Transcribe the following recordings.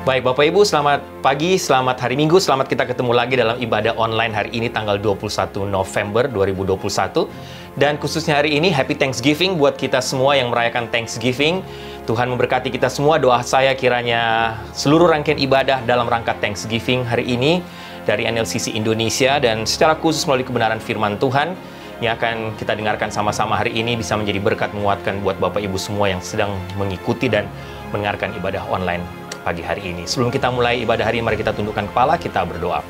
Baik Bapak Ibu, selamat pagi, selamat hari Minggu, selamat kita ketemu lagi dalam ibadah online hari ini tanggal 21 November 2021. Dan khususnya hari ini, Happy Thanksgiving buat kita semua yang merayakan Thanksgiving. Tuhan memberkati kita semua, doa saya kiranya seluruh rangkaian ibadah dalam rangka Thanksgiving hari ini dari NLCC Indonesia dan secara khusus melalui kebenaran firman Tuhan yang akan kita dengarkan sama-sama hari ini bisa menjadi berkat menguatkan buat Bapak Ibu semua yang sedang mengikuti dan mendengarkan ibadah online pagi hari ini. Sebelum kita mulai ibadah hari ini, mari kita tundukkan kepala, kita berdoa.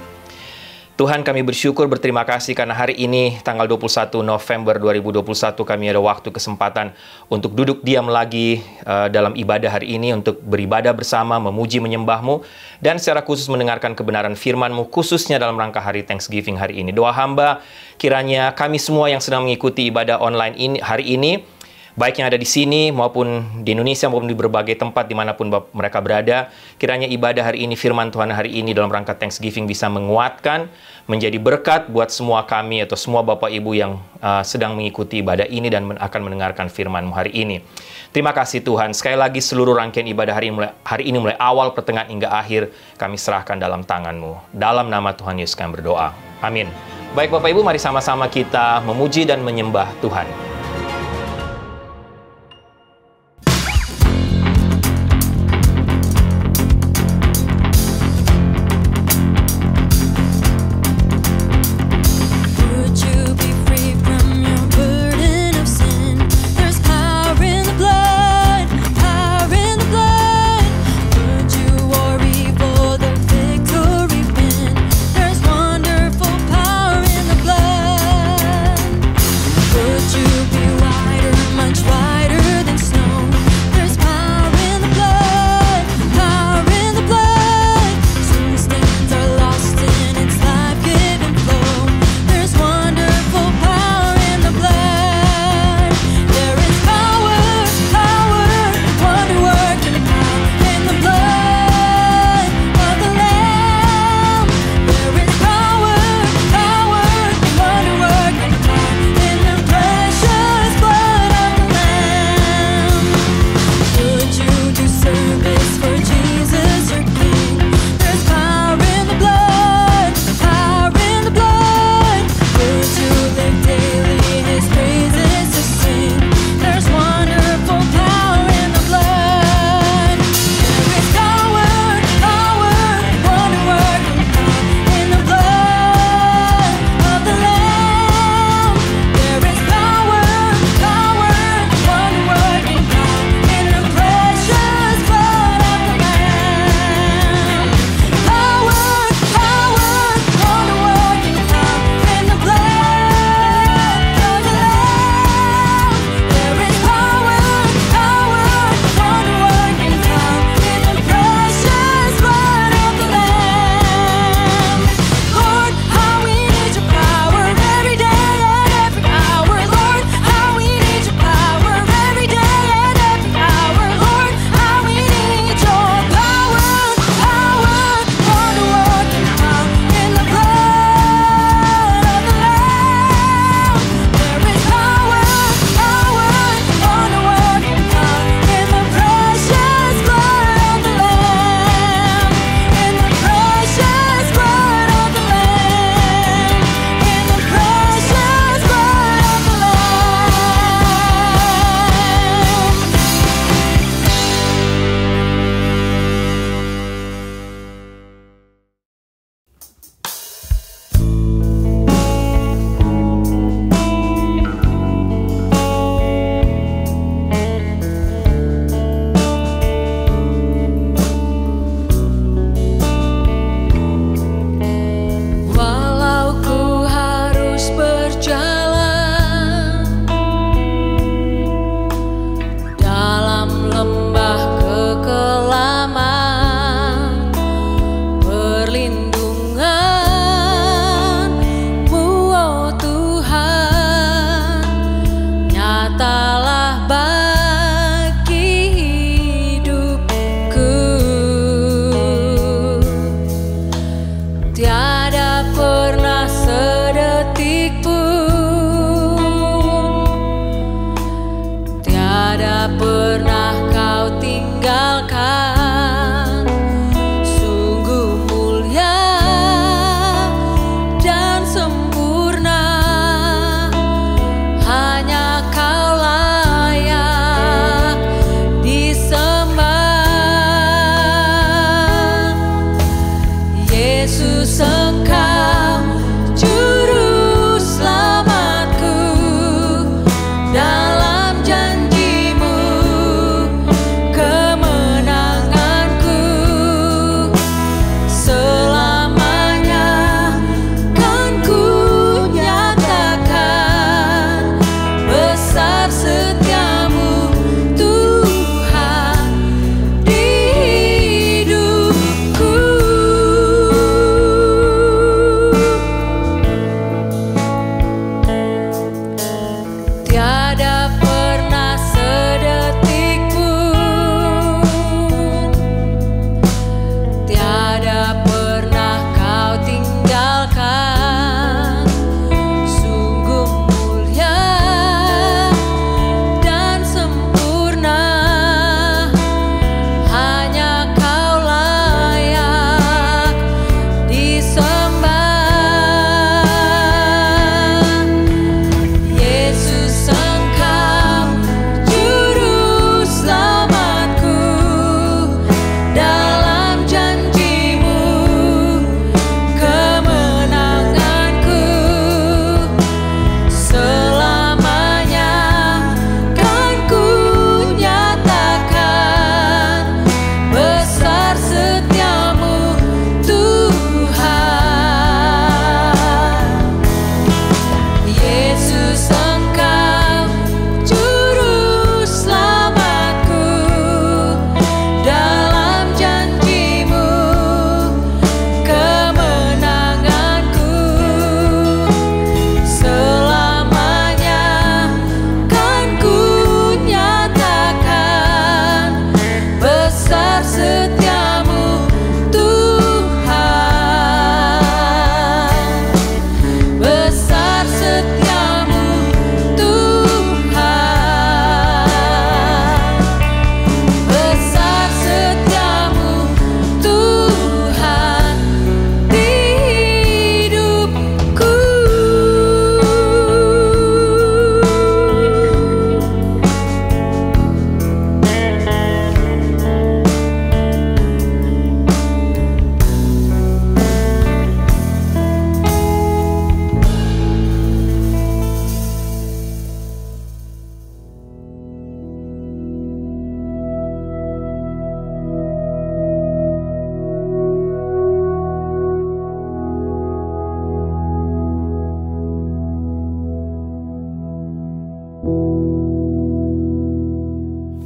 Tuhan, kami bersyukur, berterima kasih karena hari ini tanggal 21 November 2021 kami ada waktu kesempatan untuk duduk diam lagi dalam ibadah hari ini, untuk beribadah bersama, memuji, menyembah-Mu, dan secara khusus mendengarkan kebenaran firman-Mu, khususnya dalam rangka hari Thanksgiving hari ini. Doa hamba, kiranya kami semua yang sedang mengikuti ibadah online ini hari ini, baik yang ada di sini maupun di Indonesia maupun di berbagai tempat dimanapun mereka berada, kiranya ibadah hari ini, firman Tuhan hari ini dalam rangka Thanksgiving bisa menguatkan, menjadi berkat buat semua kami atau semua Bapak Ibu yang sedang mengikuti ibadah ini dan akan mendengarkan firman-Mu hari ini. Terima kasih Tuhan. Sekali lagi seluruh rangkaian ibadah hari ini mulai awal, pertengahan hingga akhir kami serahkan dalam tangan-Mu. Dalam nama Tuhan Yesus kami berdoa. Amin. Baik Bapak Ibu, mari sama-sama kita memuji dan menyembah Tuhan. You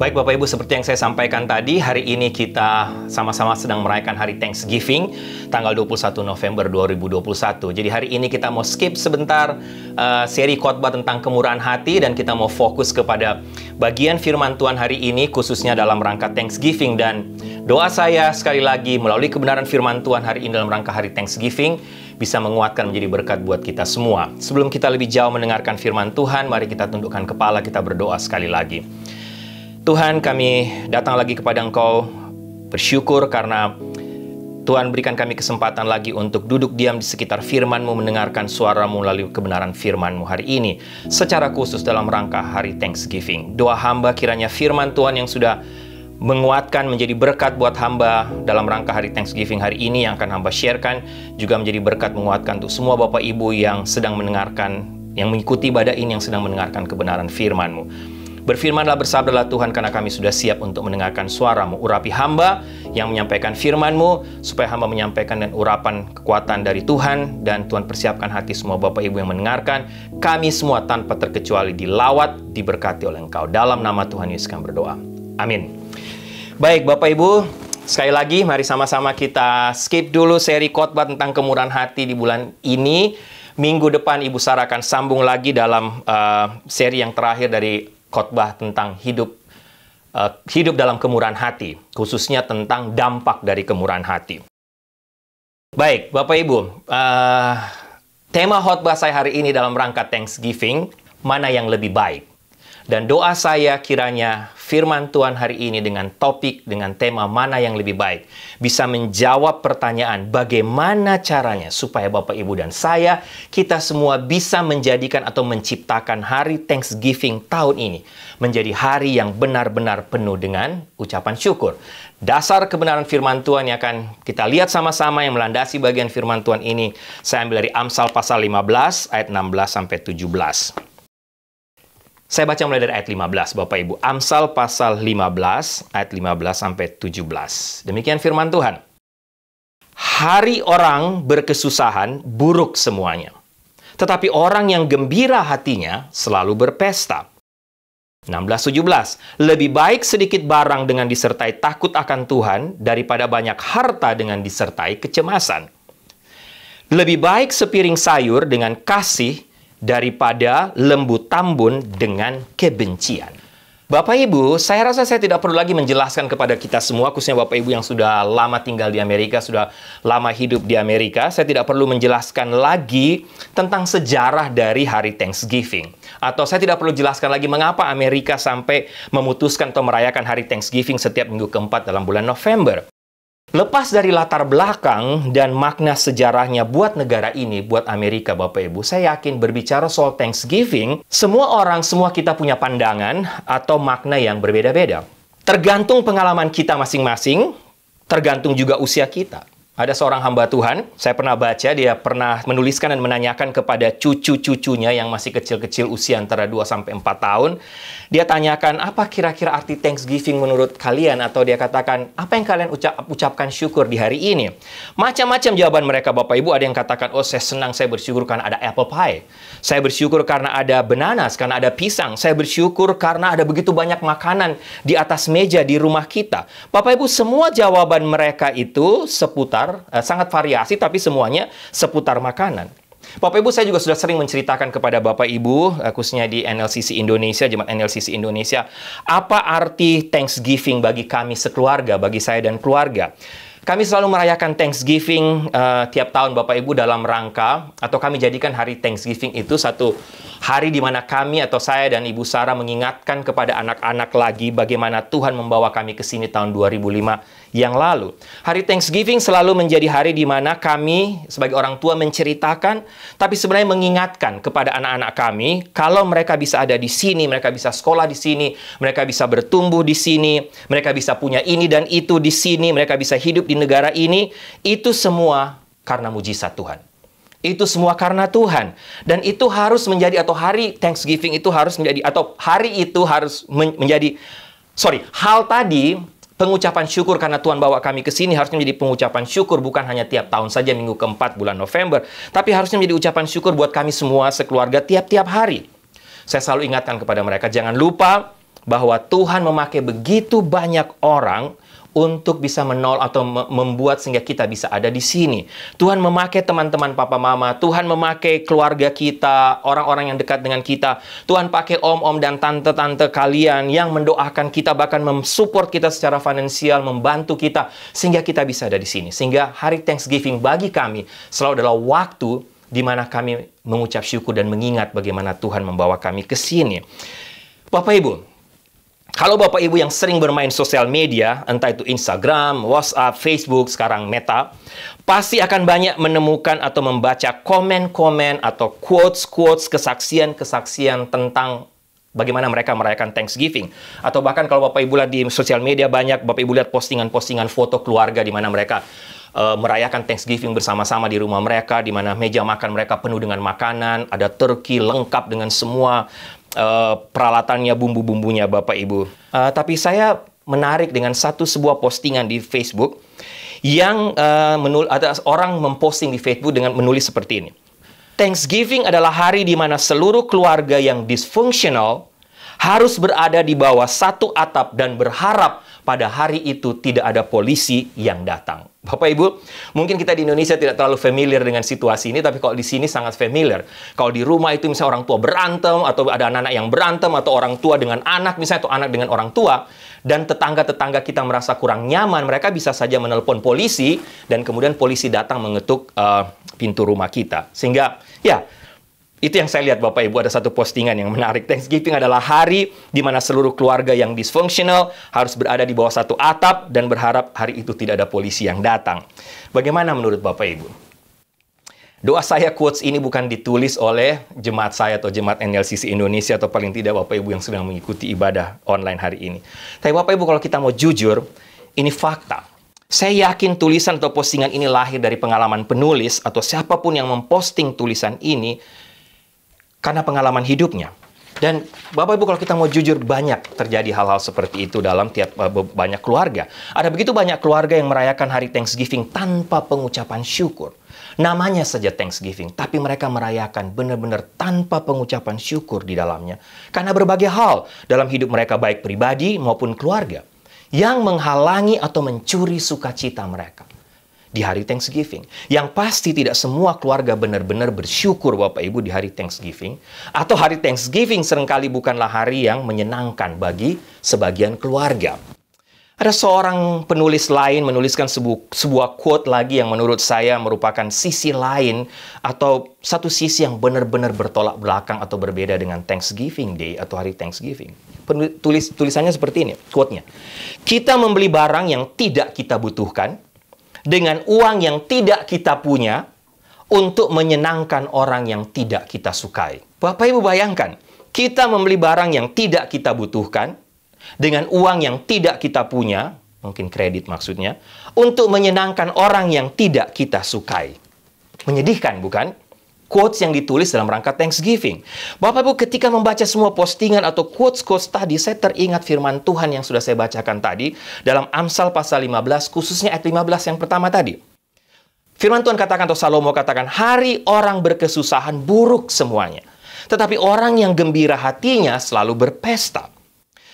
Baik Bapak Ibu, seperti yang saya sampaikan tadi, hari ini kita sama-sama sedang merayakan hari Thanksgiving, tanggal 21 November 2021. Jadi hari ini kita mau skip sebentar seri khotbah tentang kemurahan hati, dan kita mau fokus kepada bagian firman Tuhan hari ini, khususnya dalam rangka Thanksgiving. Dan doa saya sekali lagi, melalui kebenaran firman Tuhan hari ini dalam rangka hari Thanksgiving, bisa menguatkan menjadi berkat buat kita semua. Sebelum kita lebih jauh mendengarkan firman Tuhan, mari kita tundukkan kepala, kita berdoa sekali lagi. Tuhan, kami datang lagi kepada Engkau, bersyukur karena Tuhan berikan kami kesempatan lagi untuk duduk diam di sekitar firman-Mu, mendengarkan suara-Mu melalui kebenaran firman-Mu hari ini, secara khusus dalam rangka hari Thanksgiving. Doa hamba kiranya firman Tuhan yang sudah menguatkan menjadi berkat buat hamba dalam rangka hari Thanksgiving hari ini yang akan hamba sharekan, juga menjadi berkat menguatkan untuk semua Bapak Ibu yang sedang mendengarkan, yang mengikuti ibadah ini, yang sedang mendengarkan kebenaran firman-Mu. Berfirmanlah, bersabdalah Tuhan, karena kami sudah siap untuk mendengarkan suara-Mu. Urapi hamba yang menyampaikan firman-Mu, supaya hamba menyampaikan dan urapan kekuatan dari Tuhan, dan Tuhan persiapkan hati semua Bapak Ibu yang mendengarkan. Kami semua tanpa terkecuali dilawat, diberkati oleh Engkau. Dalam nama Tuhan Yesus kami berdoa. Amin. Baik Bapak Ibu, sekali lagi mari sama-sama kita skip dulu seri khotbah tentang kemurahan hati di bulan ini. Minggu depan Ibu Sarah akan sambung lagi dalam seri yang terakhir dari khotbah tentang hidup dalam kemurahan hati, khususnya tentang dampak dari kemurahan hati. Baik, Bapak Ibu, tema khotbah saya hari ini dalam rangka Thanksgiving, mana yang lebih baik? Dan doa saya kiranya firman Tuhan hari ini dengan topik, dengan tema mana yang lebih baik, bisa menjawab pertanyaan bagaimana caranya supaya Bapak, Ibu, dan saya, kita semua bisa menjadikan atau menciptakan hari Thanksgiving tahun ini menjadi hari yang benar-benar penuh dengan ucapan syukur. Dasar kebenaran firman Tuhan yang akan kita lihat sama-sama yang melandasi bagian firman Tuhan ini, saya ambil dari Amsal pasal 15 ayat 16 sampai 17. Saya baca mulai dari ayat 15, Bapak Ibu. Amsal pasal 15, ayat 15 sampai 17. Demikian firman Tuhan. Hari orang berkesusahan buruk semuanya, tetapi orang yang gembira hatinya selalu berpesta. 16-17. Lebih baik sedikit barang dengan disertai takut akan Tuhan daripada banyak harta dengan disertai kecemasan. Lebih baik sepiring sayur dengan kasih daripada lembu tambun dengan kebencian. Bapak Ibu, saya rasa saya tidak perlu lagi menjelaskan kepada kita semua, khususnya Bapak Ibu yang sudah lama tinggal di Amerika, sudah lama hidup di Amerika, saya tidak perlu menjelaskan lagi tentang sejarah dari hari Thanksgiving. Atau saya tidak perlu jelaskan lagi mengapa Amerika sampai memutuskan atau merayakan hari Thanksgiving setiap minggu keempat dalam bulan November. Lepas dari latar belakang dan makna sejarahnya buat negara ini, buat Amerika, Bapak Ibu, saya yakin berbicara soal Thanksgiving, semua orang, semua kita punya pandangan atau makna yang berbeda-beda. Tergantung pengalaman kita masing-masing, tergantung juga usia kita. Ada seorang hamba Tuhan, saya pernah baca, dia pernah menuliskan dan menanyakan kepada cucu-cucunya yang masih kecil-kecil usia antara 2-4 tahun. Dia tanyakan, apa kira-kira arti Thanksgiving menurut kalian? Atau dia katakan, apa yang kalian ucapkan syukur di hari ini? Macam-macam jawaban mereka, Bapak Ibu. Ada yang katakan, oh saya senang, saya bersyukur karena ada apple pie. Saya bersyukur karena ada bananas, karena ada pisang. Saya bersyukur karena ada begitu banyak makanan di atas meja di rumah kita. Bapak Ibu, semua jawaban mereka itu seputar, sangat variasi, tapi semuanya seputar makanan. Bapak Ibu, saya juga sudah sering menceritakan kepada Bapak Ibu, khususnya di NLCC Indonesia, Jemaat NLCC Indonesia, apa arti Thanksgiving bagi kami sekeluarga, bagi saya dan keluarga. Kami selalu merayakan Thanksgiving tiap tahun, Bapak Ibu, dalam rangka, atau kami jadikan hari Thanksgiving itu satu hari di mana kami atau saya dan Ibu Sarah mengingatkan kepada anak-anak lagi bagaimana Tuhan membawa kami ke sini tahun 2005 yang lalu. Hari Thanksgiving selalu menjadi hari di mana kami sebagai orang tua menceritakan, tapi sebenarnya mengingatkan kepada anak-anak kami, kalau mereka bisa ada di sini, mereka bisa sekolah di sini, mereka bisa bertumbuh di sini, mereka bisa punya ini dan itu di sini, mereka bisa hidup di negara ini, itu semua karena mujizat Tuhan. Itu semua karena Tuhan. Dan itu harus menjadi, atau hari Thanksgiving itu harus menjadi, atau hari itu harus menjadi, hal tadi, pengucapan syukur karena Tuhan bawa kami ke sini harusnya menjadi pengucapan syukur bukan hanya tiap tahun saja minggu keempat bulan November, tapi harusnya menjadi ucapan syukur buat kami semua sekeluarga tiap-tiap hari. Saya selalu ingatkan kepada mereka, jangan lupa bahwa Tuhan memakai begitu banyak orang untuk bisa atau membuat sehingga kita bisa ada di sini. Tuhan memakai teman-teman papa mama, Tuhan memakai keluarga kita, orang-orang yang dekat dengan kita. Tuhan pakai om-om dan tante-tante kalian yang mendoakan kita, bahkan mensupport kita secara finansial, membantu kita sehingga kita bisa ada di sini. Sehingga hari Thanksgiving bagi kami selalu adalah waktu di mana kami mengucap syukur dan mengingat bagaimana Tuhan membawa kami ke sini. Bapak Ibu, kalau Bapak Ibu yang sering bermain sosial media, entah itu Instagram, WhatsApp, Facebook, sekarang Meta, pasti akan banyak menemukan atau membaca komen-komen atau quotes-quotes, kesaksian-kesaksian tentang bagaimana mereka merayakan Thanksgiving. Atau bahkan kalau Bapak Ibu lihat di sosial media banyak, Bapak Ibu lihat postingan-postingan foto keluarga di mana mereka merayakan Thanksgiving bersama-sama di rumah mereka, di mana meja makan mereka penuh dengan makanan, ada turkey lengkap dengan semua peralatannya, bumbu-bumbunya Bapak Ibu. Tapi saya menarik dengan sebuah postingan di Facebook yang ada orang memposting di Facebook dengan menulis seperti ini. Thanksgiving adalah hari di mana seluruh keluarga yang dysfunctional harus berada di bawah satu atap dan berharap pada hari itu tidak ada polisi yang datang. Bapak Ibu, mungkin kita di Indonesia tidak terlalu familiar dengan situasi ini, tapi kalau di sini sangat familiar. Kalau di rumah itu misalnya orang tua berantem, atau ada anak-anak yang berantem, atau orang tua dengan anak misalnya, atau anak dengan orang tua, dan tetangga-tetangga kita merasa kurang nyaman, mereka bisa saja menelpon polisi, dan kemudian polisi datang mengetuk pintu rumah kita. Sehingga, ya, itu yang saya lihat Bapak Ibu, ada satu postingan yang menarik. Thanksgiving adalah hari di mana seluruh keluarga yang dysfunctional harus berada di bawah satu atap dan berharap hari itu tidak ada polisi yang datang. Bagaimana menurut Bapak Ibu? Doa saya quotes ini bukan ditulis oleh jemaat saya atau jemaat NLCC Indonesia atau paling tidak Bapak Ibu yang sedang mengikuti ibadah online hari ini. Tapi Bapak Ibu kalau kita mau jujur, ini fakta. Saya yakin tulisan atau postingan ini lahir dari pengalaman penulis atau siapapun yang memposting tulisan ini karena pengalaman hidupnya. Dan Bapak Ibu kalau kita mau jujur, banyak terjadi hal-hal seperti itu dalam banyak keluarga. Ada begitu banyak keluarga yang merayakan hari Thanksgiving tanpa pengucapan syukur. Namanya saja Thanksgiving, tapi mereka merayakan benar-benar tanpa pengucapan syukur di dalamnya. Karena berbagai hal dalam hidup mereka baik pribadi maupun keluarga yang menghalangi atau mencuri sukacita mereka di hari Thanksgiving. Yang pasti tidak semua keluarga benar-benar bersyukur Bapak Ibu di hari Thanksgiving. Atau hari Thanksgiving seringkali bukanlah hari yang menyenangkan bagi sebagian keluarga. Ada seorang penulis lain menuliskan sebuah quote lagi yang menurut saya merupakan sisi lain atau satu sisi yang benar-benar bertolak belakang atau berbeda dengan Thanksgiving Day atau hari Thanksgiving. Tulisannya seperti ini, quote-nya. Kita membeli barang yang tidak kita butuhkan dengan uang yang tidak kita punya untuk menyenangkan orang yang tidak kita sukai. Bapak Ibu bayangkan, kita membeli barang yang tidak kita butuhkan dengan uang yang tidak kita punya, mungkin kredit maksudnya, untuk menyenangkan orang yang tidak kita sukai. Menyedihkan, bukan? Quotes yang ditulis dalam rangka Thanksgiving. Bapak Ibu ketika membaca semua postingan atau quotes-quotes tadi, saya teringat firman Tuhan yang sudah saya bacakan tadi dalam Amsal pasal 15, khususnya ayat 15 yang pertama tadi. Firman Tuhan katakan atau Salomo katakan, hari orang berkesusahan buruk semuanya. Tetapi orang yang gembira hatinya selalu berpesta.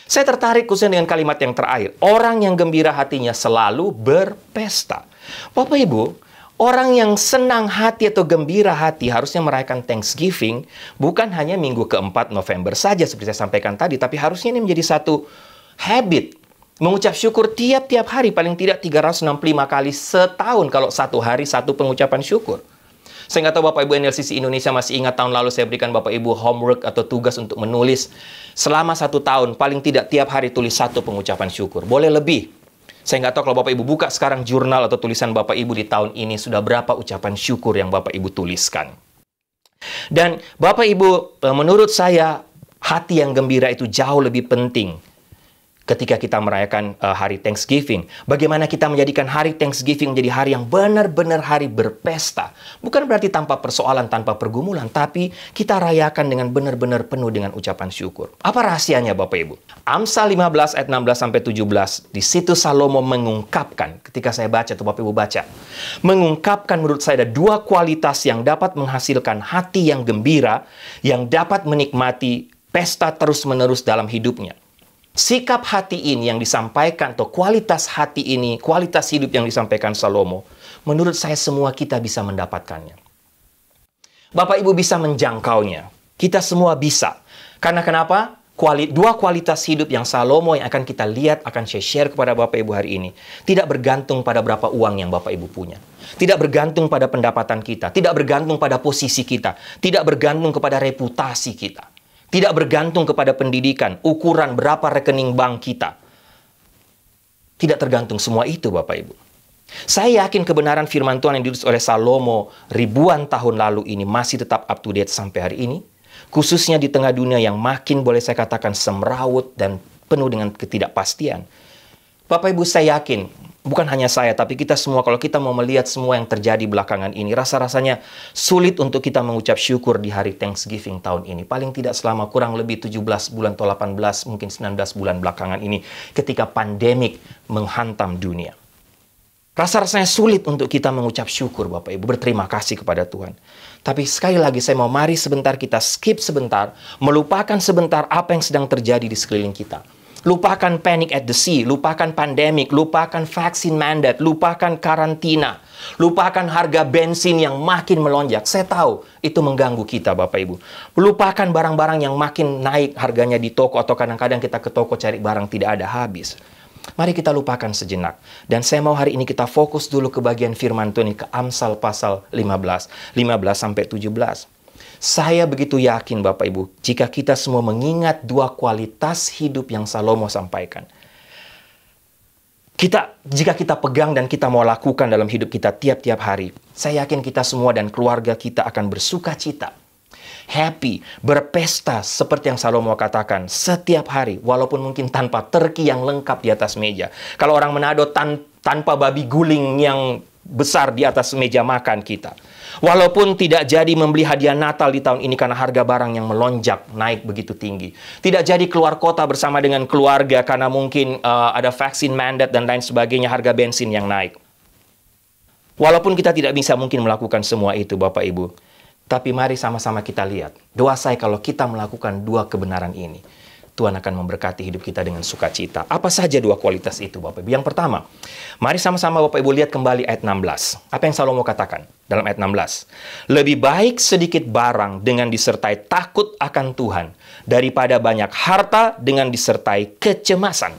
Saya tertarik khususnya dengan kalimat yang terakhir. Orang yang gembira hatinya selalu berpesta. Bapak Ibu, orang yang senang hati atau gembira hati harusnya merayakan Thanksgiving bukan hanya minggu keempat November saja seperti saya sampaikan tadi, tapi harusnya ini menjadi satu habit. Mengucap syukur tiap-tiap hari, paling tidak 365 kali setahun kalau satu hari satu pengucapan syukur. Saya nggak tahu Bapak Ibu NLCC Indonesia masih ingat tahun lalu saya berikan Bapak Ibu homework atau tugas untuk menulis selama 1 tahun, paling tidak tiap hari tulis satu pengucapan syukur. Boleh lebih. Saya nggak tahu kalau Bapak Ibu buka sekarang jurnal atau tulisan Bapak Ibu di tahun ini sudah berapa ucapan syukur yang Bapak Ibu tuliskan. Dan Bapak Ibu, menurut saya hati yang gembira itu jauh lebih penting ketika kita merayakan hari Thanksgiving. Bagaimana kita menjadikan hari Thanksgiving menjadi hari yang benar-benar hari berpesta. Bukan berarti tanpa persoalan, tanpa pergumulan, tapi kita rayakan dengan benar-benar penuh dengan ucapan syukur. Apa rahasianya Bapak Ibu? Amsal 15 ayat 16-17, di situ Salomo mengungkapkan, ketika saya baca atau Bapak Ibu baca, mengungkapkan menurut saya ada 2 kualitas yang dapat menghasilkan hati yang gembira, yang dapat menikmati pesta terus-menerus dalam hidupnya. sikap hati ini yang disampaikan, atau kualitas hati ini, kualitas hidup yang disampaikan Salomo, menurut saya semua kita bisa mendapatkannya. Bapak Ibu bisa menjangkaunya. Kita semua bisa. Karena kenapa? Dua kualitas hidup yang Salomo yang akan kita lihat, akan saya share kepada Bapak Ibu hari ini, tidak bergantung pada berapa uang yang Bapak Ibu punya. Tidak bergantung pada pendapatan kita. Tidak bergantung pada posisi kita. Tidak bergantung kepada reputasi kita. Tidak bergantung kepada pendidikan, ukuran berapa rekening bank kita. Tidak tergantung semua itu, Bapak Ibu. Saya yakin kebenaran firman Tuhan yang ditulis oleh Salomo ribuan tahun lalu ini masih tetap up to date sampai hari ini. Khususnya di tengah dunia yang makin boleh saya katakan semrawut dan penuh dengan ketidakpastian. Bapak Ibu, saya yakin, bukan hanya saya, tapi kita semua, kalau kita mau melihat semua yang terjadi belakangan ini, rasa-rasanya sulit untuk kita mengucap syukur di hari Thanksgiving tahun ini. Paling tidak selama kurang lebih 17 bulan atau 18, mungkin 19 bulan belakangan ini, ketika pandemik menghantam dunia. Rasa-rasanya sulit untuk kita mengucap syukur, Bapak Ibu, berterima kasih kepada Tuhan. Tapi sekali lagi saya mau mari sebentar kita skip sebentar, melupakan sebentar apa yang sedang terjadi di sekeliling kita. Lupakan panic at the sea, lupakan pandemik, lupakan vaksin mandate, lupakan karantina, lupakan harga bensin yang makin melonjak. Saya tahu itu mengganggu kita, Bapak Ibu. Lupakan barang-barang yang makin naik harganya di toko, atau kadang-kadang kita ke toko cari barang tidak ada habis. Mari kita lupakan sejenak. Dan saya mau hari ini kita fokus dulu ke bagian firman Tuhan, ke Amsal pasal 15 sampai 17. Saya begitu yakin, Bapak Ibu, jika kita semua mengingat dua kualitas hidup yang Salomo sampaikan. Jika kita pegang dan kita mau lakukan dalam hidup kita tiap-tiap hari, saya yakin kita semua dan keluarga kita akan bersuka cita, happy, berpesta seperti yang Salomo katakan setiap hari, walaupun mungkin tanpa turki yang lengkap di atas meja. Kalau orang Manado tanpa babi guling yang besar di atas meja makan kita. Walaupun tidak jadi membeli hadiah Natal di tahun ini karena harga barang yang melonjak naik begitu tinggi. Tidak jadi keluar kota bersama dengan keluarga karena mungkin ada vaksin mandate dan lain sebagainya, harga bensin yang naik. Walaupun kita tidak bisa mungkin melakukan semua itu, Bapak Ibu. Tapi mari sama-sama kita lihat. Doa saya kalau kita melakukan dua kebenaran ini, Tuhan akan memberkati hidup kita dengan sukacita. Apa saja dua kualitas itu, Bapak Ibu? Yang pertama, mari sama-sama Bapak Ibu lihat kembali ayat 16. Apa yang Salomo katakan dalam ayat 16? Lebih baik sedikit barang dengan disertai takut akan Tuhan daripada banyak harta dengan disertai kecemasan.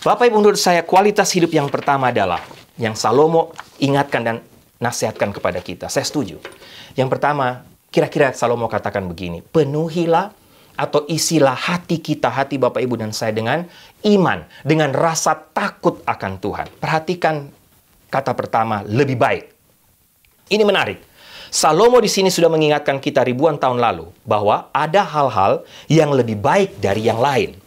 Bapak Ibu, menurut saya kualitas hidup yang pertama adalah yang Salomo ingatkan dan nasihatkan kepada kita. Saya setuju. Yang pertama, kira-kira Salomo katakan begini, penuhilah atau isilah hati kita, hati Bapak Ibu dan saya dengan iman, dengan rasa takut akan Tuhan. Perhatikan kata pertama, lebih baik. Ini menarik. Salomo di sini sudah mengingatkan kita ribuan tahun lalu bahwa ada hal-hal yang lebih baik dari yang lain.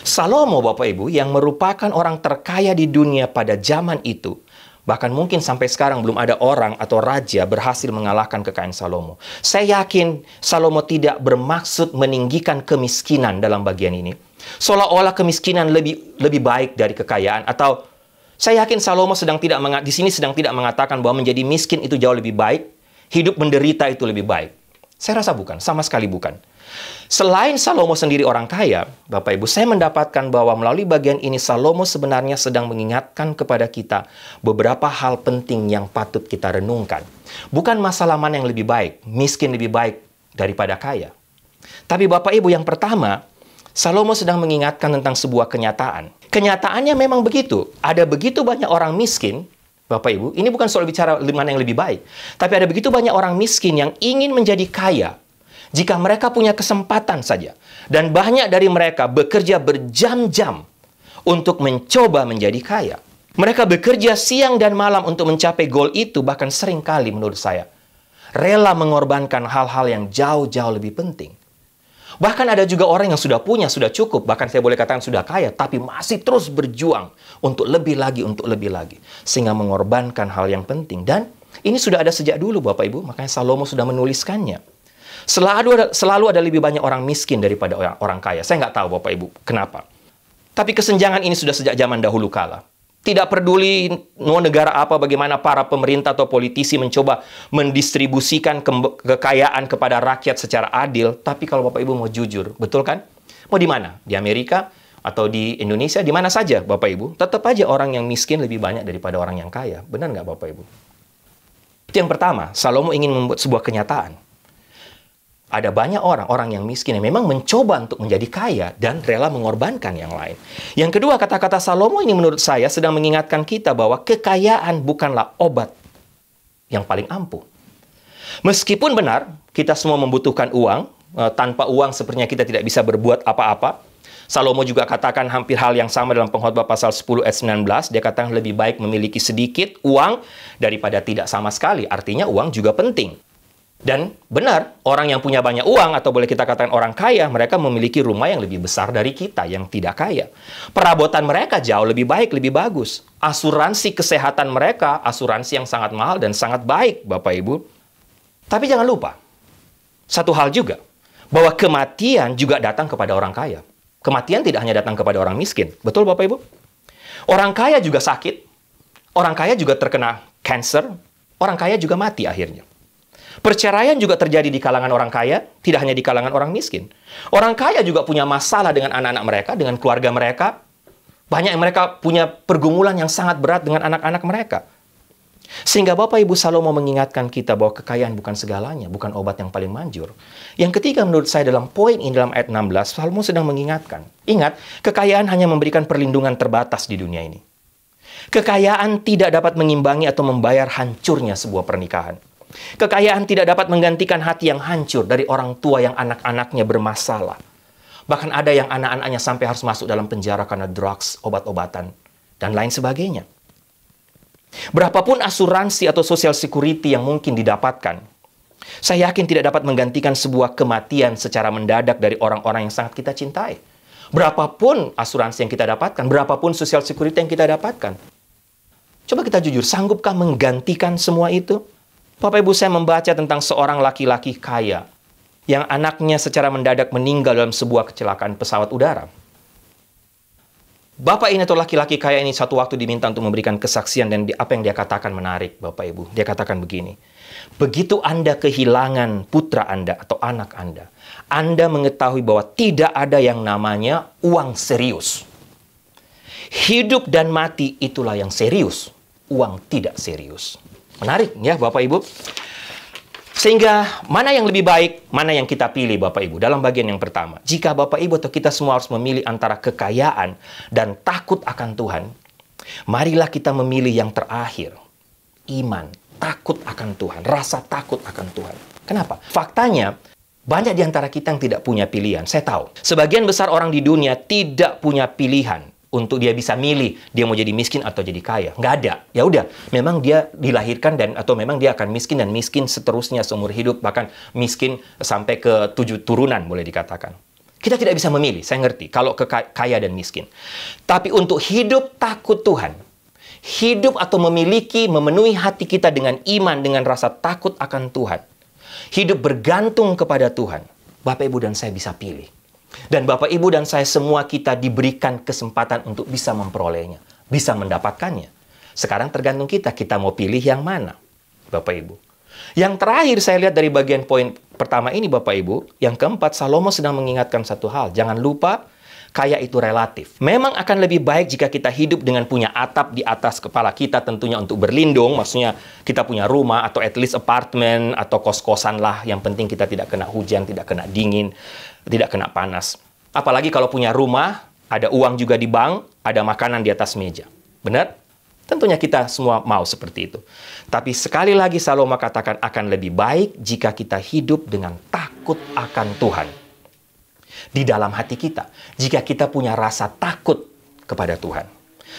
Salomo, Bapak Ibu, yang merupakan orang terkaya di dunia pada zaman itu, bahkan mungkin sampai sekarang belum ada orang atau raja berhasil mengalahkan kekayaan Salomo. Saya yakin Salomo tidak bermaksud meninggikan kemiskinan dalam bagian ini. Seolah-olah kemiskinan lebih baik dari kekayaan. Atau saya yakin Salomo di sini sedang tidak mengatakan bahwa menjadi miskin itu jauh lebih baik, hidup menderita itu lebih baik. Saya rasa bukan, sama sekali bukan. Selain Salomo sendiri orang kaya, Bapak Ibu, saya mendapatkan bahwa melalui bagian ini Salomo sebenarnya sedang mengingatkan kepada kita beberapa hal penting yang patut kita renungkan. Bukan masalah mana yang lebih baik, miskin lebih baik daripada kaya. Tapi Bapak Ibu, yang pertama, Salomo sedang mengingatkan tentang sebuah kenyataan. Kenyataannya memang begitu. Ada begitu banyak orang miskin, Bapak Ibu, ini bukan soal bicara mana yang lebih baik. Tapi ada begitu banyak orang miskin yang ingin menjadi kaya jika mereka punya kesempatan saja. Dan banyak dari mereka bekerja berjam-jam untuk mencoba menjadi kaya. Mereka bekerja siang dan malam untuk mencapai goal itu, bahkan seringkali menurut saya rela mengorbankan hal-hal yang jauh-jauh lebih penting. Bahkan ada juga orang yang sudah punya, sudah cukup, bahkan saya boleh katakan sudah kaya, tapi masih terus berjuang untuk lebih lagi, sehingga mengorbankan hal yang penting. Dan ini sudah ada sejak dulu, Bapak Ibu, makanya Salomo sudah menuliskannya. Selalu ada lebih banyak orang miskin daripada orang kaya. Saya nggak tahu, Bapak Ibu, kenapa. Tapi kesenjangan ini sudah sejak zaman dahulu kala. Tidak peduli negara apa, bagaimana para pemerintah atau politisi mencoba mendistribusikan kekayaan kepada rakyat secara adil. Tapi kalau Bapak Ibu mau jujur, betul kan? Mau di mana? Di Amerika, atau di Indonesia, di mana saja, Bapak Ibu, tetap aja orang yang miskin lebih banyak daripada orang yang kaya. Benar nggak, Bapak Ibu? Itu yang pertama, Salomo ingin membuat sebuah kenyataan. Ada banyak orang-orang yang miskin yang memang mencoba untuk menjadi kaya dan rela mengorbankan yang lain. Yang kedua, kata-kata Salomo ini menurut saya sedang mengingatkan kita bahwa kekayaan bukanlah obat yang paling ampuh. Meskipun benar, kita semua membutuhkan uang, tanpa uang sepertinya kita tidak bisa berbuat apa-apa. Salomo juga katakan hampir hal yang sama dalam Pengkhotbah pasal 10 ayat 19. Dia katakan lebih baik memiliki sedikit uang daripada tidak sama sekali. Artinya uang juga penting. Dan benar, orang yang punya banyak uang, atau boleh kita katakan orang kaya, mereka memiliki rumah yang lebih besar dari kita yang tidak kaya. Perabotan mereka jauh lebih baik, lebih bagus. Asuransi kesehatan mereka, asuransi yang sangat mahal dan sangat baik, Bapak Ibu. Tapi jangan lupa, satu hal juga, bahwa kematian juga datang kepada orang kaya. Kematian tidak hanya datang kepada orang miskin. Betul, Bapak Ibu? Orang kaya juga sakit. Orang kaya juga terkena cancer. Orang kaya juga mati akhirnya. Perceraian juga terjadi di kalangan orang kaya, tidak hanya di kalangan orang miskin. Orang kaya juga punya masalah dengan anak-anak mereka, dengan keluarga mereka. Banyak yang mereka punya pergumulan yang sangat berat dengan anak-anak mereka. Sehingga Bapak Ibu Salomo mengingatkan kita bahwa kekayaan bukan segalanya, bukan obat yang paling manjur. Yang ketiga menurut saya dalam poin ini dalam ayat 16, Salomo sedang mengingatkan. Ingat, kekayaan hanya memberikan perlindungan terbatas di dunia ini. Kekayaan tidak dapat mengimbangi atau membayar hancurnya sebuah pernikahan. Kekayaan tidak dapat menggantikan hati yang hancur dari orang tua yang anak-anaknya bermasalah. Bahkan ada yang anak-anaknya sampai harus masuk dalam penjara karena drugs, obat-obatan, dan lain sebagainya. Berapapun asuransi atau social security yang mungkin didapatkan, saya yakin tidak dapat menggantikan sebuah kematian secara mendadak dari orang-orang yang sangat kita cintai. Berapapun asuransi yang kita dapatkan, berapapun social security yang kita dapatkan. Coba kita jujur, sanggupkah menggantikan semua itu? Bapak Ibu, saya membaca tentang seorang laki-laki kaya yang anaknya secara mendadak meninggal dalam sebuah kecelakaan pesawat udara. Bapak ini atau laki-laki kaya ini satu waktu diminta untuk memberikan kesaksian dan apa yang dia katakan menarik, Bapak Ibu. Dia katakan begini, begitu Anda kehilangan putra Anda atau anak Anda mengetahui bahwa tidak ada yang namanya uang serius. Hidup dan mati itulah yang serius, uang tidak serius. Menarik ya Bapak Ibu. Sehingga mana yang lebih baik, mana yang kita pilih Bapak Ibu dalam bagian yang pertama. Jika Bapak Ibu atau kita semua harus memilih antara kekayaan dan takut akan Tuhan, marilah kita memilih yang terakhir. Iman, takut akan Tuhan, rasa takut akan Tuhan. Kenapa? Faktanya, banyak di antara kita yang tidak punya pilihan. Saya tahu, sebagian besar orang di dunia tidak punya pilihan untuk dia bisa milih dia mau jadi miskin atau jadi kaya. Nggak ada. Ya udah, memang dia dilahirkan atau memang dia akan miskin dan miskin seterusnya seumur hidup, bahkan miskin sampai ke 7 turunan boleh dikatakan. Kita tidak bisa memilih, saya ngerti, kalau kaya dan miskin. Tapi untuk hidup takut Tuhan, hidup atau memenuhi hati kita dengan iman, dengan rasa takut akan Tuhan, hidup bergantung kepada Tuhan, Bapak Ibu dan saya bisa pilih. Dan Bapak Ibu dan saya semua kita diberikan kesempatan untuk bisa memperolehnya, bisa mendapatkannya. Sekarang tergantung kita mau pilih yang mana, Bapak Ibu. Yang terakhir saya lihat dari bagian poin pertama ini Bapak Ibu, yang keempat Salomo sedang mengingatkan satu hal, jangan lupa kaya itu relatif. Memang akan lebih baik jika kita hidup dengan punya atap di atas kepala kita tentunya untuk berlindung, maksudnya kita punya rumah atau at least apartemen atau kos-kosan lah, yang penting kita tidak kena hujan, tidak kena dingin, tidak kena panas. Apalagi kalau punya rumah, ada uang juga di bank, ada makanan di atas meja. Benar? Tentunya kita semua mau seperti itu. Tapi sekali lagi Salomo katakan akan lebih baik jika kita hidup dengan takut akan Tuhan. Di dalam hati kita, jika kita punya rasa takut kepada Tuhan.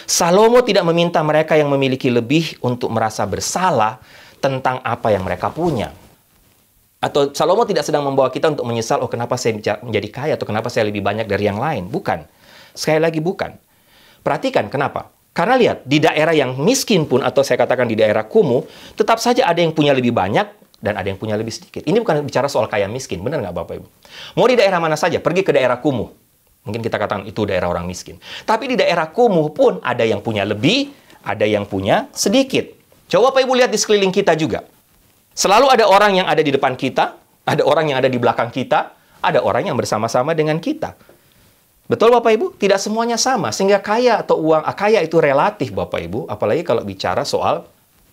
Salomo tidak meminta mereka yang memiliki lebih untuk merasa bersalah tentang apa yang mereka punya. Atau Salomo tidak sedang membawa kita untuk menyesal, oh kenapa saya menjadi kaya, atau kenapa saya lebih banyak dari yang lain. Bukan. Sekali lagi bukan. Perhatikan kenapa. Karena lihat, di daerah yang miskin pun, atau saya katakan di daerah kumuh, tetap saja ada yang punya lebih banyak, dan ada yang punya lebih sedikit. Ini bukan bicara soal kaya miskin, benar nggak Bapak Ibu? Mau di daerah mana saja, pergi ke daerah kumuh. Mungkin kita katakan itu daerah orang miskin. Tapi di daerah kumuh pun ada yang punya lebih, ada yang punya sedikit. Coba Bapak Ibu lihat di sekeliling kita juga. Selalu ada orang yang ada di depan kita, ada orang yang ada di belakang kita, ada orang yang bersama-sama dengan kita. Betul Bapak Ibu? Tidak semuanya sama. Sehingga kaya atau kaya itu relatif Bapak Ibu. Apalagi kalau bicara soal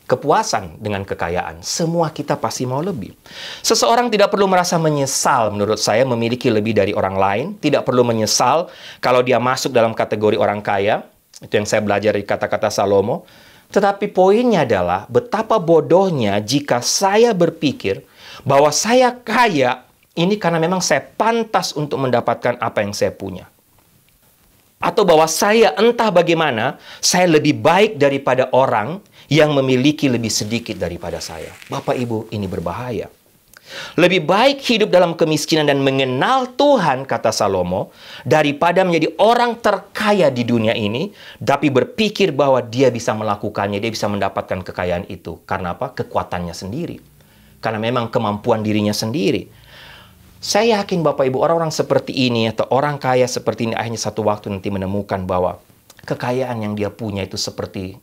kepuasan dengan kekayaan. Semua kita pasti mau lebih. Seseorang tidak perlu merasa menyesal menurut saya memiliki lebih dari orang lain. Tidak perlu menyesal kalau dia masuk dalam kategori orang kaya. Itu yang saya belajar dari kata-kata Salomo. Tetapi poinnya adalah betapa bodohnya jika saya berpikir bahwa saya kaya ini karena memang saya pantas untuk mendapatkan apa yang saya punya. Atau bahwa saya entah bagaimana, saya lebih baik daripada orang yang memiliki lebih sedikit daripada saya. Bapak Ibu, ini berbahaya. Lebih baik hidup dalam kemiskinan dan mengenal Tuhan, kata Salomo, daripada menjadi orang terkaya di dunia ini, tapi berpikir bahwa dia bisa melakukannya, dia bisa mendapatkan kekayaan itu. Karena apa? Kekuatannya sendiri. Karena memang kemampuan dirinya sendiri. Saya yakin Bapak Ibu, orang-orang seperti ini atau orang kaya seperti ini akhirnya satu waktu nanti menemukan bahwa kekayaan yang dia punya itu seperti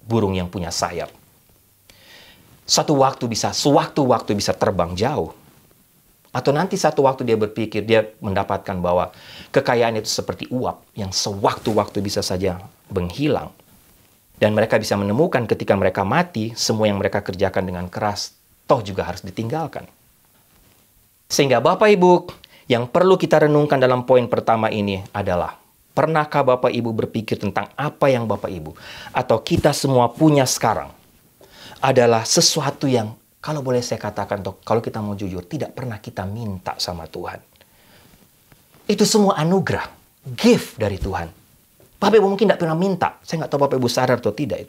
burung yang punya sayap. Sewaktu-waktu bisa terbang jauh. Atau nanti satu waktu dia berpikir, dia mendapatkan bahwa kekayaan itu seperti uap yang sewaktu-waktu bisa saja menghilang. Dan mereka bisa menemukan ketika mereka mati, semua yang mereka kerjakan dengan keras, toh juga harus ditinggalkan. Sehingga Bapak Ibu, yang perlu kita renungkan dalam poin pertama ini adalah, pernahkah Bapak Ibu berpikir tentang apa yang Bapak Ibu atau kita semua punya sekarang adalah sesuatu yang, kalau boleh saya katakan, kalau kita mau jujur, tidak pernah kita minta sama Tuhan. Itu semua anugerah, gift dari Tuhan. Bapak Ibu mungkin tidak pernah minta. Saya nggak tahu Bapak Ibu sadar atau tidak.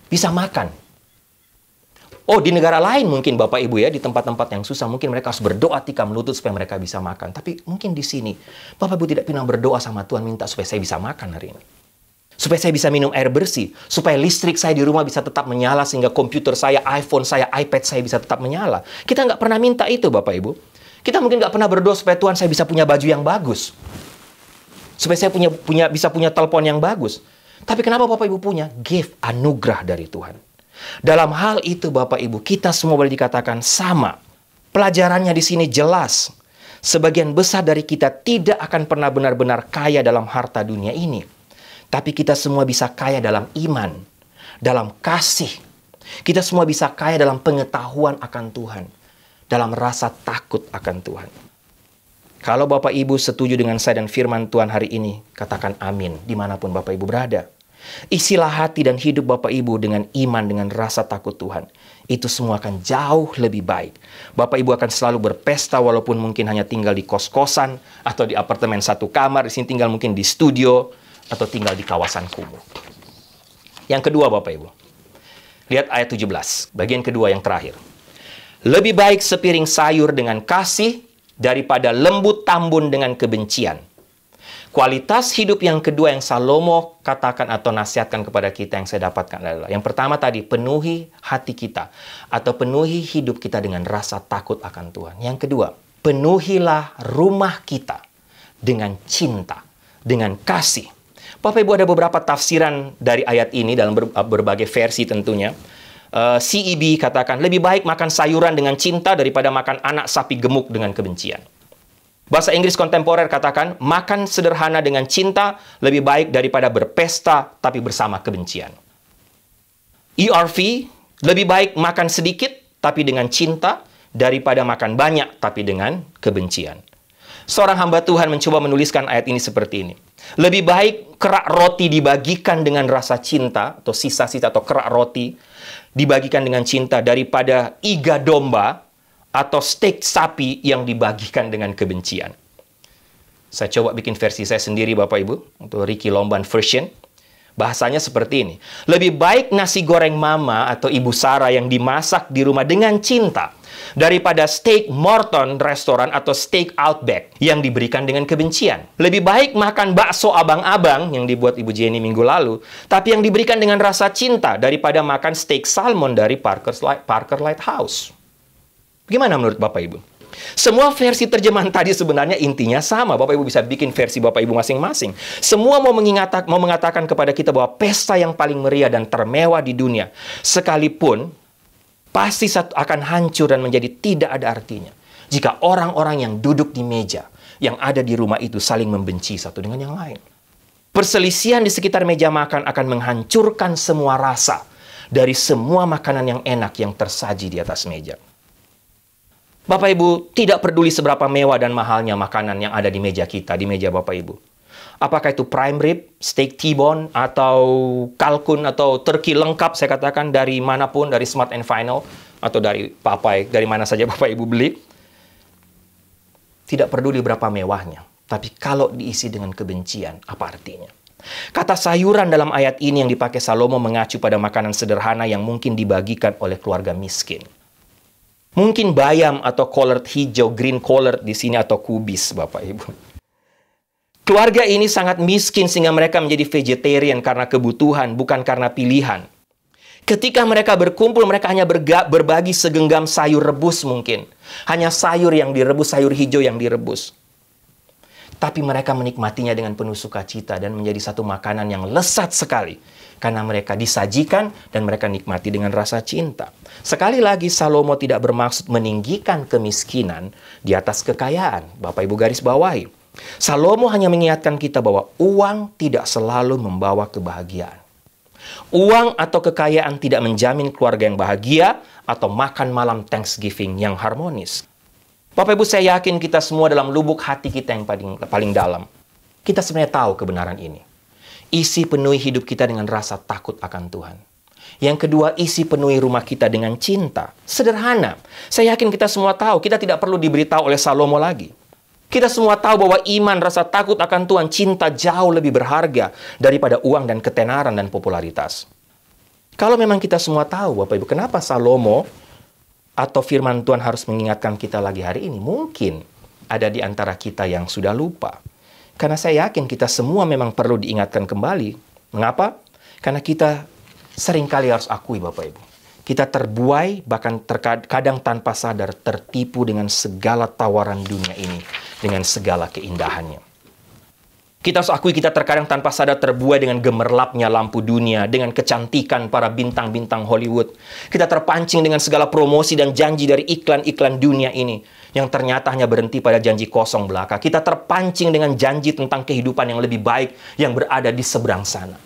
Bisa makan. Oh, di negara lain mungkin Bapak Ibu ya, di tempat-tempat yang susah, mungkin mereka harus berdoa tikam lutut supaya mereka bisa makan. Tapi mungkin di sini, Bapak Ibu tidak pernah berdoa sama Tuhan minta supaya saya bisa makan hari ini. Supaya saya bisa minum air bersih. Supaya listrik saya di rumah bisa tetap menyala, sehingga komputer saya, iPhone saya, iPad saya bisa tetap menyala. Kita nggak pernah minta itu Bapak Ibu. Kita mungkin nggak pernah berdoa supaya Tuhan saya bisa punya baju yang bagus. Supaya saya bisa punya telepon yang bagus. Tapi kenapa Bapak Ibu punya? Gift, anugerah dari Tuhan. Dalam hal itu Bapak Ibu, kita semua boleh dikatakan sama. Pelajarannya di sini jelas. Sebagian besar dari kita tidak akan pernah benar-benar kaya dalam harta dunia ini. Tapi kita semua bisa kaya dalam iman, dalam kasih. Kita semua bisa kaya dalam pengetahuan akan Tuhan, dalam rasa takut akan Tuhan. Kalau Bapak Ibu setuju dengan saya dan firman Tuhan hari ini, katakan amin dimanapun Bapak Ibu berada. Isilah hati dan hidup Bapak Ibu dengan iman, dengan rasa takut Tuhan. Itu semua akan jauh lebih baik. Bapak Ibu akan selalu berpesta walaupun mungkin hanya tinggal di kos-kosan atau di apartemen satu kamar, di sini tinggal mungkin di studio atau tinggal di kawasan kumuh. Yang kedua Bapak Ibu, lihat ayat 17, bagian kedua yang terakhir. Lebih baik sepiring sayur dengan kasih daripada lembu tambun dengan kebencian. Kualitas hidup yang kedua yang Salomo katakan atau nasihatkan kepada kita yang saya dapatkan adalah, yang pertama tadi, penuhi hati kita atau penuhi hidup kita dengan rasa takut akan Tuhan. Yang kedua, penuhilah rumah kita dengan cinta, dengan kasih. Bapak Ibu, ada beberapa tafsiran dari ayat ini dalam berbagai versi tentunya. CEB katakan, lebih baik makan sayuran dengan cinta daripada makan anak sapi gemuk dengan kebencian. Bahasa Inggris kontemporer katakan, makan sederhana dengan cinta lebih baik daripada berpesta tapi bersama kebencian. ERV, lebih baik makan sedikit tapi dengan cinta daripada makan banyak tapi dengan kebencian. Seorang hamba Tuhan mencoba menuliskan ayat ini seperti ini. Lebih baik kerak roti dibagikan dengan rasa cinta, atau sisa-sisa atau kerak roti dibagikan dengan cinta daripada iga domba atau steak sapi yang dibagikan dengan kebencian. Saya coba bikin versi saya sendiri Bapak Ibu, untuk Ricky Lomban version. Bahasanya seperti ini. Lebih baik nasi goreng mama atau Ibu Sarah yang dimasak di rumah dengan cinta daripada steak Morton restoran atau steak Outback yang diberikan dengan kebencian. Lebih baik makan bakso abang-abang yang dibuat Ibu Jenny minggu lalu, tapi yang diberikan dengan rasa cinta daripada makan steak salmon dari Parker Lighthouse. Gimana menurut Bapak Ibu? Semua versi terjemahan tadi sebenarnya intinya sama. Bapak Ibu bisa bikin versi Bapak Ibu masing-masing. Semua mau mengatakan kepada kita bahwa pesta yang paling meriah dan termewah di dunia, sekalipun pasti akan hancur dan menjadi tidak ada artinya jika orang-orang yang duduk di meja, yang ada di rumah itu saling membenci satu dengan yang lain. Perselisihan di sekitar meja makan akan menghancurkan semua rasa dari semua makanan yang enak yang tersaji di atas meja. Bapak Ibu, tidak peduli seberapa mewah dan mahalnya makanan yang ada di meja kita, di meja Bapak Ibu. Apakah itu prime rib, steak T-bone, atau kalkun, atau turkey lengkap, saya katakan, dari manapun, dari Smart and Final, atau dari Popeye, dari mana saja Bapak Ibu beli. Tidak peduli berapa mewahnya. Tapi kalau diisi dengan kebencian, apa artinya? Kata sayuran dalam ayat ini yang dipakai Salomo mengacu pada makanan sederhana yang mungkin dibagikan oleh keluarga miskin. Mungkin bayam atau collard hijau, green collard di sini, atau kubis, Bapak Ibu. Keluarga ini sangat miskin sehingga mereka menjadi vegetarian karena kebutuhan, bukan karena pilihan. Ketika mereka berkumpul, mereka hanya berbagi segenggam sayur rebus mungkin. Hanya sayur yang direbus, sayur hijau yang direbus. Tapi mereka menikmatinya dengan penuh sukacita dan menjadi satu makanan yang lezat sekali. Karena mereka disajikan dan mereka nikmati dengan rasa cinta. Sekali lagi, Salomo tidak bermaksud meninggikan kemiskinan di atas kekayaan. Bapak Ibu garis bawahi. Salomo hanya mengingatkan kita bahwa uang tidak selalu membawa kebahagiaan. Uang atau kekayaan tidak menjamin keluarga yang bahagia atau makan malam Thanksgiving yang harmonis. Bapak Ibu, saya yakin kita semua dalam lubuk hati kita yang paling dalam, kita sebenarnya tahu kebenaran ini. Isi penuhi hidup kita dengan rasa takut akan Tuhan. Yang kedua, isi penuhi rumah kita dengan cinta. Sederhana. Saya yakin kita semua tahu, kita tidak perlu diberitahu oleh Salomo lagi. Kita semua tahu bahwa iman, rasa takut akan Tuhan, cinta jauh lebih berharga daripada uang dan ketenaran dan popularitas. Kalau memang kita semua tahu, Bapak Ibu, kenapa Salomo atau firman Tuhan harus mengingatkan kita lagi hari ini? Mungkin ada di antara kita yang sudah lupa. Karena saya yakin kita semua memang perlu diingatkan kembali. Mengapa? Karena kita seringkali harus akui, Bapak Ibu. Kita terbuai, bahkan kadang tanpa sadar tertipu dengan segala tawaran dunia ini. Dengan segala keindahannya. Kita harus akui kita terkadang tanpa sadar terbuai dengan gemerlapnya lampu dunia, dengan kecantikan para bintang-bintang Hollywood. Kita terpancing dengan segala promosi dan janji dari iklan-iklan dunia ini, yang ternyata hanya berhenti pada janji kosong belaka. Kita terpancing dengan janji tentang kehidupan yang lebih baik yang berada di seberang sana,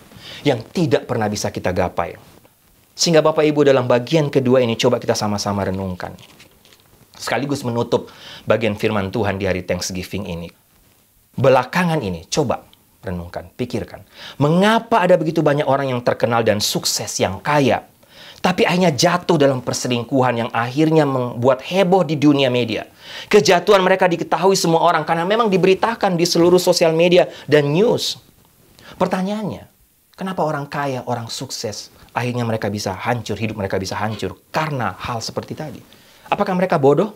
yang tidak pernah bisa kita gapai. Sehingga Bapak Ibu, dalam bagian kedua ini coba kita sama-sama renungkan. Sekaligus menutup bagian firman Tuhan di hari Thanksgiving ini. Belakangan ini, coba renungkan, pikirkan. Mengapa ada begitu banyak orang yang terkenal dan sukses, yang kaya, tapi akhirnya jatuh dalam perselingkuhan yang akhirnya membuat heboh di dunia media. Kejatuhan mereka diketahui semua orang karena memang diberitakan di seluruh sosial media dan news. Pertanyaannya, kenapa orang kaya, orang sukses, akhirnya mereka bisa hancur, hidup mereka bisa hancur karena hal seperti tadi? Apakah mereka bodoh?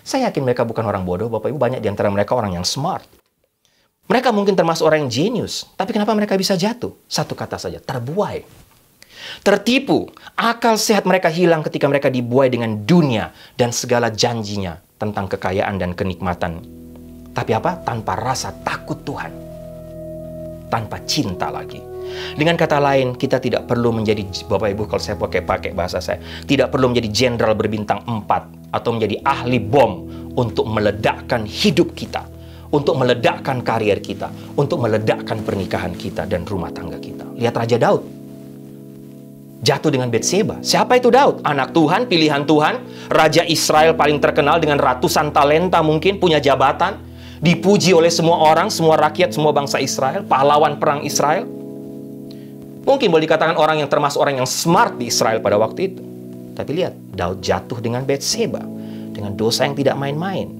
Saya yakin mereka bukan orang bodoh, Bapak Ibu. Banyak di antara mereka orang yang smart. Mereka mungkin termasuk orang yang jenius. Tapi kenapa mereka bisa jatuh? Satu kata saja, terbuai. Tertipu. Akal sehat mereka hilang ketika mereka dibuai dengan dunia dan segala janjinya tentang kekayaan dan kenikmatan. Tapi apa? Tanpa rasa takut Tuhan. Tanpa cinta lagi. Dengan kata lain, kita tidak perlu menjadi, Bapak Ibu, kalau saya pakai bahasa saya, tidak perlu menjadi jenderal berbintang 4 atau menjadi ahli bom untuk meledakkan hidup kita, untuk meledakkan karier kita, untuk meledakkan pernikahan kita dan rumah tangga kita. Lihat Raja Daud. Jatuh dengan Batseba. Siapa itu Daud? Anak Tuhan, pilihan Tuhan, Raja Israel paling terkenal dengan ratusan talenta mungkin, punya jabatan, dipuji oleh semua orang, semua rakyat, semua bangsa Israel, pahlawan perang Israel. Mungkin boleh dikatakan orang yang termasuk orang yang smart di Israel pada waktu itu. Tapi lihat, Daud jatuh dengan Batseba, dengan dosa yang tidak main-main.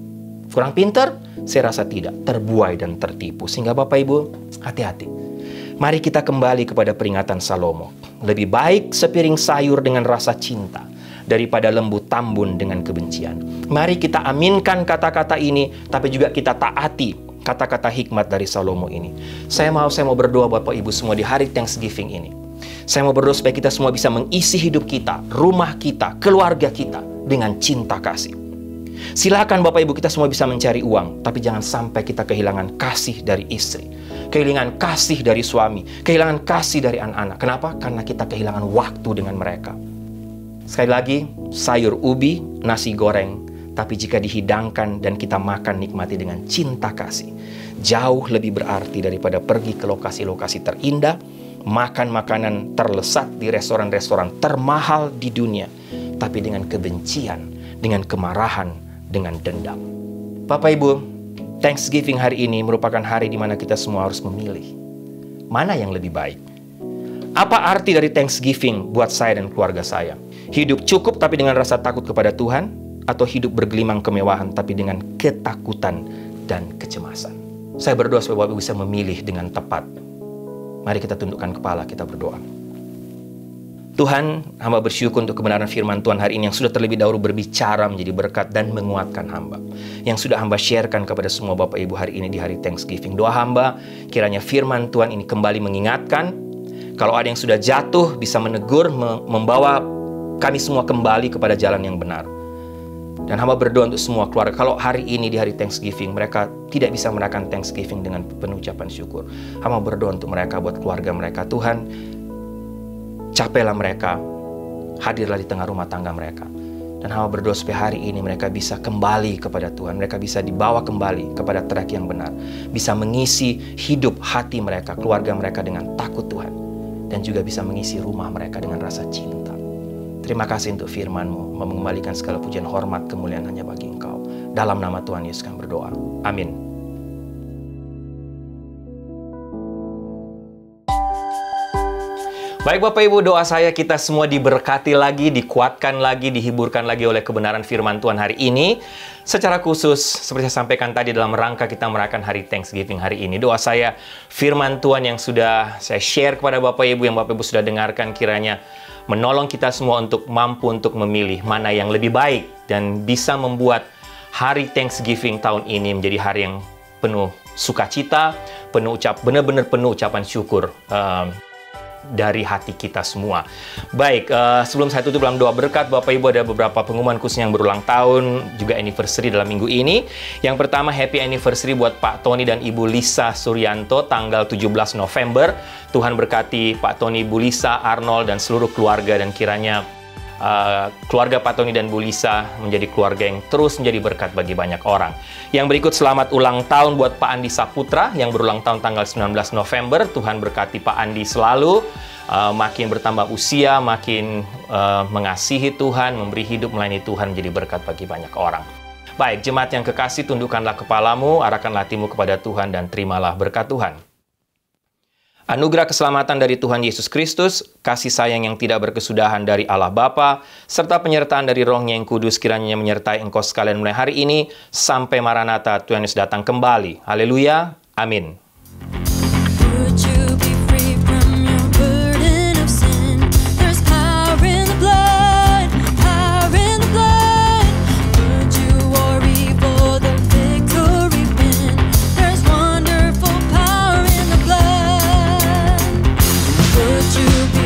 Kurang pintar? Saya rasa tidak. Terbuai dan tertipu. Sehingga Bapak Ibu, hati-hati. Mari kita kembali kepada peringatan Salomo. Lebih baik sepiring sayur dengan rasa cinta daripada lembu tambun dengan kebencian. Mari kita aminkan kata-kata ini, tapi juga kita taati kata-kata hikmat dari Salomo ini. Saya mau berdoa Bapak Ibu semua di hari Thanksgiving ini. Saya mau berdoa supaya kita semua bisa mengisi hidup kita, rumah kita, keluarga kita dengan cinta kasih. Silakan Bapak Ibu, kita semua bisa mencari uang, tapi jangan sampai kita kehilangan kasih dari istri, kehilangan kasih dari suami, kehilangan kasih dari anak-anak. Kenapa? Karena kita kehilangan waktu dengan mereka. Sekali lagi, sayur ubi, nasi goreng, Tapi jika dihidangkan dan kita makan nikmati dengan cinta kasih, jauh lebih berarti daripada pergi ke lokasi-lokasi terindah, makan makanan terlesat di restoran-restoran termahal di dunia, tapi dengan kebencian, dengan kemarahan, dengan dendam. Bapak Ibu, Thanksgiving hari ini merupakan hari di mana kita semua harus memilih mana yang lebih baik. Apa arti dari Thanksgiving buat saya dan keluarga saya? Hidup cukup tapi dengan rasa takut kepada Tuhan, atau hidup bergelimang kemewahan tapi dengan ketakutan dan kecemasan? Saya berdoa supaya Bapak bisa memilih dengan tepat. Mari kita tundukkan kepala, kita berdoa. Tuhan, hamba bersyukur untuk kebenaran firman Tuhan hari ini yang sudah terlebih dahulu berbicara menjadi berkat dan menguatkan hamba. Yang sudah hamba sharekan kepada semua Bapak Ibu hari ini di hari Thanksgiving. Doa hamba, kiranya firman Tuhan ini kembali mengingatkan. Kalau ada yang sudah jatuh, bisa menegur, membawa kami semua kembali kepada jalan yang benar. Dan hamba berdoa untuk semua keluarga, kalau hari ini di hari Thanksgiving mereka tidak bisa merayakan Thanksgiving dengan penuh ucapan syukur, hamba berdoa untuk mereka, buat keluarga mereka. Tuhan, capailah mereka, hadirlah di tengah rumah tangga mereka. Dan hamba berdoa supaya hari ini mereka bisa kembali kepada Tuhan, mereka bisa dibawa kembali kepada track yang benar, bisa mengisi hidup hati mereka, keluarga mereka dengan takut Tuhan, dan juga bisa mengisi rumah mereka dengan rasa cinta. Terima kasih untuk firman-Mu, mengembalikan segala pujian, hormat, kemuliaan hanya bagi Engkau. Dalam nama Tuhan Yesus kami berdoa. Amin. Baik Bapak Ibu, doa saya kita semua diberkati lagi, dikuatkan lagi, dihiburkan lagi oleh kebenaran firman Tuhan hari ini. Secara khusus, seperti saya sampaikan tadi dalam rangka kita merayakan hari Thanksgiving hari ini. Doa saya, firman Tuhan yang sudah saya share kepada Bapak Ibu, yang Bapak Ibu sudah dengarkan, kiranya menolong kita semua untuk mampu untuk memilih mana yang lebih baik dan bisa membuat hari Thanksgiving tahun ini menjadi hari yang penuh sukacita, benar-benar penuh ucapan syukur dari hati kita semua. Baik, sebelum saya tutup dalam doa berkat, Bapak Ibu, ada beberapa pengumuman khusus yang berulang tahun, juga anniversary dalam minggu ini. Yang pertama, happy anniversary buat Pak Tony dan Ibu Lisa Suryanto, tanggal 17 November. Tuhan berkati Pak Tony, Ibu Lisa, Arnold, dan seluruh keluarga, dan kiranya keluarga Pak Tony dan Bu Lisa menjadi keluarga yang terus menjadi berkat bagi banyak orang. Yang berikut, selamat ulang tahun buat Pak Andi Saputra yang berulang tahun tanggal 19 November. Tuhan berkati Pak Andi selalu, makin bertambah usia, makin mengasihi Tuhan, memberi hidup melayani Tuhan, menjadi berkat bagi banyak orang. Baik, jemaat yang kekasih, tundukkanlah kepalamu, arahkanlah hatimu kepada Tuhan, dan terimalah berkat Tuhan. Anugerah keselamatan dari Tuhan Yesus Kristus, kasih sayang yang tidak berkesudahan dari Allah Bapa, serta penyertaan dari Roh-Nya yang kudus kiranya menyertai engkau sekalian mulai hari ini sampai Maranatha, Tuhan Yesus datang kembali. Haleluya. Amin. You